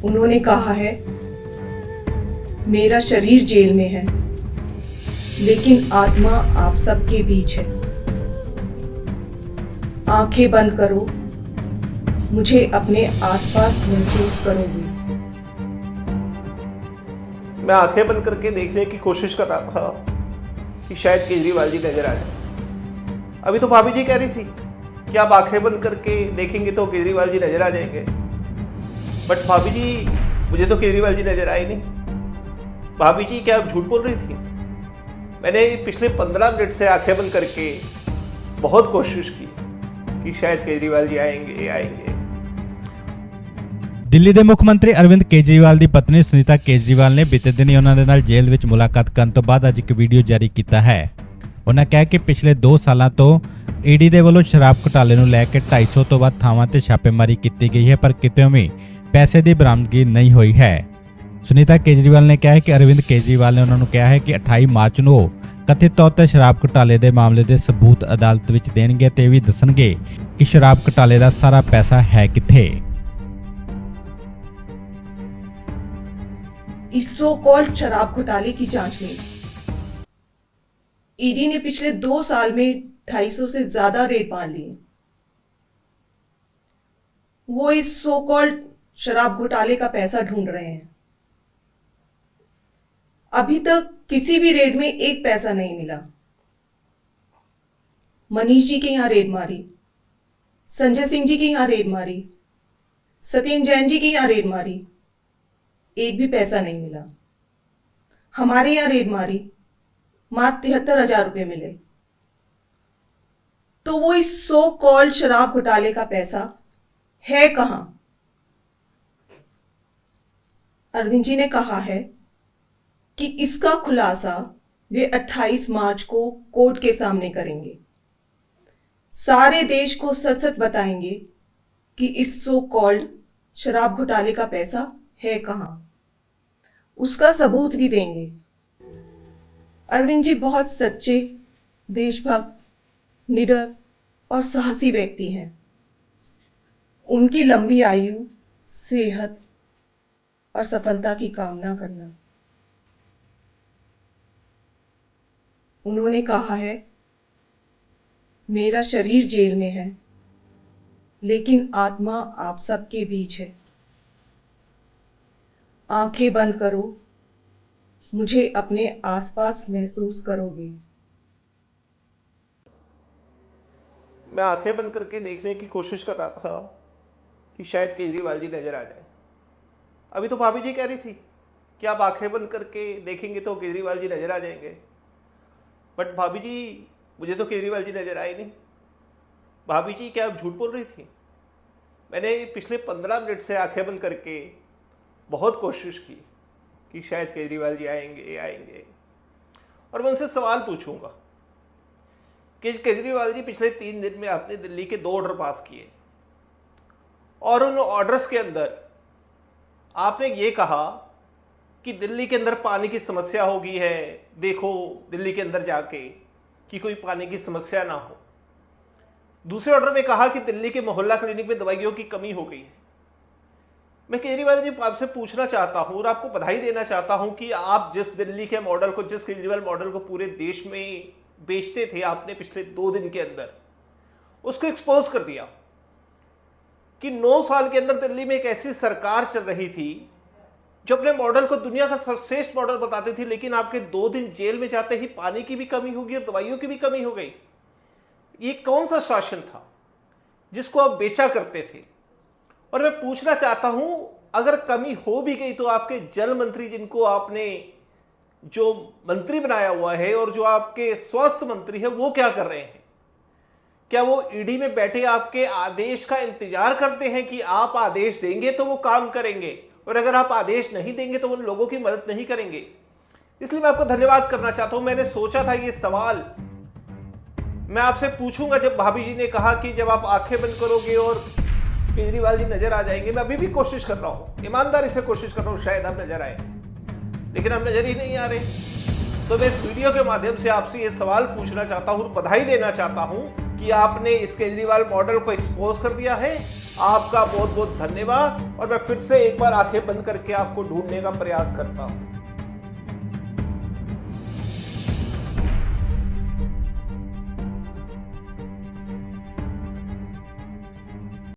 उन्होंने कहा है, मेरा शरीर जेल में है, लेकिन आत्मा आप सबके बीच है। आंखें बंद करो, मुझे अपने आसपास महसूस करोगे। मैं आंखें बंद करके देखने की कोशिश कर रहा था कि शायद केजरीवाल जी नजर आ जाए। अभी तो भाभी जी कह रही थी कि आप आंखें बंद करके देखेंगे तो केजरीवाल जी नजर आ जाएंगे, बट भाभी जी मुझे तो केजरीवाल जी नजर आए नहीं। भाभी जी क्या आप झूठ बोल रही थी? मैंने पिछले 15 मिनट से आंखें बंद करके बहुत कोशिश की कि शायद केजरीवाल जी आएंगे। ਦਿੱਲੀ ਦੇ ਮੁੱਖ ਮੰਤਰੀ ਅਰਵਿੰਦ ਕੇਜਰੀਵਾਲ ਦੀ ਪਤਨੀ ਸੁਨੀਤਾ ਕੇਜਰੀਵਾਲ ਨੇ ਬੀਤੇ ਦਿਨੀ ਉਹਨਾਂ ਦੇ ਨਾਲ ਜੇਲ੍ਹ ਵਿੱਚ ਮੁਲਾਕਾਤ ਕਰਨ ਤੋਂ ਬਾਅਦ ਅੱਜ ਇੱਕ ਵੀਡੀਓ ਜਾਰੀ ਕੀਤਾ ਹੈ। ਉਹਨਾਂ ਕਿਹਾ ਕਿ ਪਿਛਲੇ 2 ਸਾਲਾਂ ਤੋਂ ਈਡੀ ਦੇ ਵੱਲੋਂ ਸ਼ਰਾਬ ਘੁਟਾਲੇ ਨੂੰ ਲੈ ਕੇ 250 ਤੋਂ ਵੱਧ ਥਾਵਾਂ ਤੇ ਛਾਪੇਮਾਰੀ ਕੀਤੀ ਗਈ ਹੈ, ਪਰ ਕਿਤੇ ਵੀ ਪੈਸੇ ਦੀ ਬਰਾਮਦਗੀ ਨਹੀਂ ਹੋਈ ਹੈ। ਸੁਨੀਤਾ ਕੇਜਰੀਵਾਲ ਨੇ ਕਿਹਾ ਹੈ ਕਿ ਅਰਵਿੰਦ ਕੇਜਰੀਵਾਲ ਨੇ ਉਹਨਾਂ ਨੂੰ ਕਿਹਾ ਹੈ ਕਿ 28 ਮਾਰਚ ਨੂੰ ਉਹ ਕਥਿਤ ਤੌਰ ਤੇ ਸ਼ਰਾਬ ਘੁਟਾਲੇ ਦੇ ਮਾਮਲੇ ਦੇ ਸਬੂਤ ਅਦਾਲਤ ਵਿੱਚ ਦੇਣਗੇ ਤੇ ਇਹ ਵੀ ਦੱਸਣਗੇ ਕਿ ਸ਼ਰਾਬ ਘੁਟਾਲੇ ਦਾ ਸਾਰਾ ਪੈਸਾ ਹੈ ਕਿੱਥੇ। इस सो कॉल्ड शराब घोटाले की जांच में ईडी ने पिछले 2 साल में 250 से ज्यादा रेड मार लिए। वो इस सो कॉल्ड शराब घोटाले का पैसा ढूंढ रहे हैं। अभी तक किसी भी रेड में एक पैसा नहीं मिला। मनीष जी के यहां रेड मारी, संजय सिंह जी के यहां रेड मारी, सत्येंद्र जैन जी के यहां रेड मारी, एक भी पैसा नहीं मिला। हमारे यहां रेड मारी, मात्र 73,000 रुपए मिले। तो वो इस सो कॉल्ड शराब घोटाले का पैसा है कहां? अरविंद जी ने कहा है कि इसका खुलासा वे 28 मार्च को कोर्ट के सामने करेंगे। सारे देश को सच सच बताएंगे कि इस सो कॉल्ड शराब घोटाले का पैसा है कहां। उसका सबूत भी देंगे। अरविंद जी बहुत सच्चे, देशभक्त, निडर और साहसी व्यक्ति हैं। उनकी लंबी आयु, सेहत और सफलता की कामना करना। उन्होंने कहा है, मेरा शरीर जेल में है, लेकिन आत्मा आप सबके बीच है। आंखें बंद करो, मुझे अपने आसपास महसूस करोगे। मैं आंखें बंद करके देखने की कोशिश कर रहा था कि शायद केजरीवाल जी नजर आ जाए। अभी तो भाभी जी कह रही थी कि आप आंखें बंद करके देखेंगे तो केजरीवाल जी नजर आ जाएंगे, बट भाभी जी मुझे तो केजरीवाल जी नजर आए नहीं। भाभी जी क्या आप झूठ बोल रही थी? मैंने पिछले 15 मिनट से आंखें बंद करके बहुत कोशिश की कि शायद केजरीवाल जी आएंगे। और मैं उनसे सवाल पूछूंगा कि केजरीवाल जी पिछले 3 दिन में आपने दिल्ली के 2 ऑर्डर पास किए और उन ऑर्डर्स के अंदर आपने ये कहा कि दिल्ली के अंदर पानी की समस्या हो गई है, देखो दिल्ली के अंदर जाके कि कोई पानी की समस्या ना हो। दूसरे ऑर्डर में कहा कि दिल्ली के मोहल्ला क्लिनिक में दवाइयों की कमी हो गई है। मैं केजरीवाल जी आपसे पूछना चाहता हूं और आपको बधाई देना चाहता हूं कि आप जिस दिल्ली के मॉडल को, जिस केजरीवाल मॉडल को पूरे देश में बेचते थे, आपने पिछले 2 दिन के अंदर उसको एक्सपोज कर दिया कि 9 साल के अंदर दिल्ली में एक ऐसी सरकार चल रही थी जो अपने मॉडल को दुनिया का सर्वश्रेष्ठ मॉडल बताती थी, लेकिन आपके 2 दिन जेल में जाते ही पानी की भी कमी होगी और दवाइयों की भी कमी हो गई। ये कौन सा शासन था जिसको आप बेचा करते थे? और मैं पूछना चाहता हूं, अगर कमी हो भी गई तो आपके जल मंत्री, जिनको आपने जो मंत्री बनाया हुआ है, और जो आपके स्वास्थ्य मंत्री है, वो क्या कर रहे हैं? क्या वो ईडी में बैठे आपके आदेश का इंतजार करते हैं कि आप आदेश देंगे तो वो काम करेंगे, और अगर आप आदेश नहीं देंगे तो उन लोगों की मदद नहीं करेंगे? इसलिए मैं आपको धन्यवाद करना चाहता हूं। मैंने सोचा था ये सवाल मैं आपसे पूछूंगा जब भाभी जी ने कहा कि जब आप आंखें बंद करोगे और केजरीवाल जी नजर आ जाएंगे। मैं अभी भी कोशिश कर रहा हूं, ईमानदारी से कोशिश कर रहा हूं, शायद आप नजर आए, लेकिन आप नजर ही नहीं आ रहे। तो मैं इस वीडियो के माध्यम से आपसे ये सवाल पूछना चाहता हूं और बधाई देना चाहता हूं कि आपने इस केजरीवाल मॉडल को एक्सपोज कर दिया है आपका बहुत बहुत धन्यवाद और मैं फिर से एक बार आंखें बंद करके आपको ढूंढने का प्रयास करता हूं।